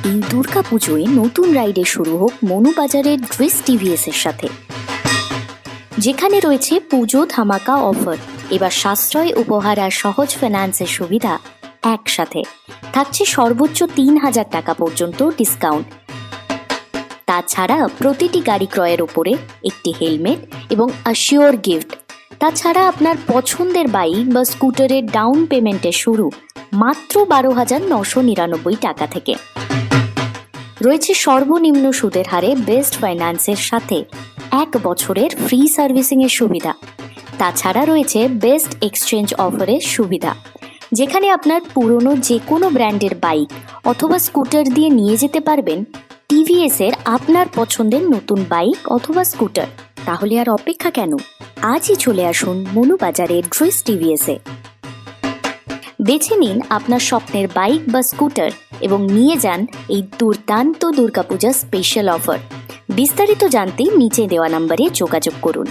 এই দুর্গাপুজোয় নতুন রাইডে শুরু হোক মনুবাজারের ড্রেস টিভিএস এর সাথে, যেখানে রয়েছে পুজো ধামাকা অফার। এবার সাশ্রয় উপহার আর সহজ ফাইন্যান্সের সুবিধা একসাথে থাকছে। সর্বোচ্চ ৩,০০০ টাকা পর্যন্ত ডিসকাউন্ট। তাছাড়া প্রতিটি গাড়ি ক্রয়ের ওপরে একটি হেলমেট এবং অ্যাসিওর গিফট। তাছাড়া আপনার পছন্দের বাইক বা স্কুটারের ডাউন পেমেন্টের শুরু মাত্র ১২,৯৯৯ টাকা থেকে। রয়েছে সর্বনিম্ন সুদের হারে বেস্ট ফাইন্যান্সের সাথে ১ বছরের ফ্রি সার্ভিসিংয়ের সুবিধা। তাছাড়া রয়েছে বেস্ট এক্সচেঞ্জ অফারের সুবিধা, যেখানে আপনার পুরনো যে কোনো ব্র্যান্ডের বাইক অথবা স্কুটার দিয়ে নিয়ে যেতে পারবেন টিভিএস এর আপনার পছন্দের নতুন বাইক অথবা স্কুটার। তাহলে আর অপেক্ষা কেন? আজই চলে আসুন মনুবাজারের ড্রেস টিভিএস এ। বেছে নিন আপনার স্বপ্নের বাইক বা স্কুটার এবং নিয়ে যান এই দুর্দান্ত দুর্গাপূজা স্পেশাল অফার। বিস্তারিত জানতে নিচে দেওয়া নম্বরে যোগাযোগ করুন।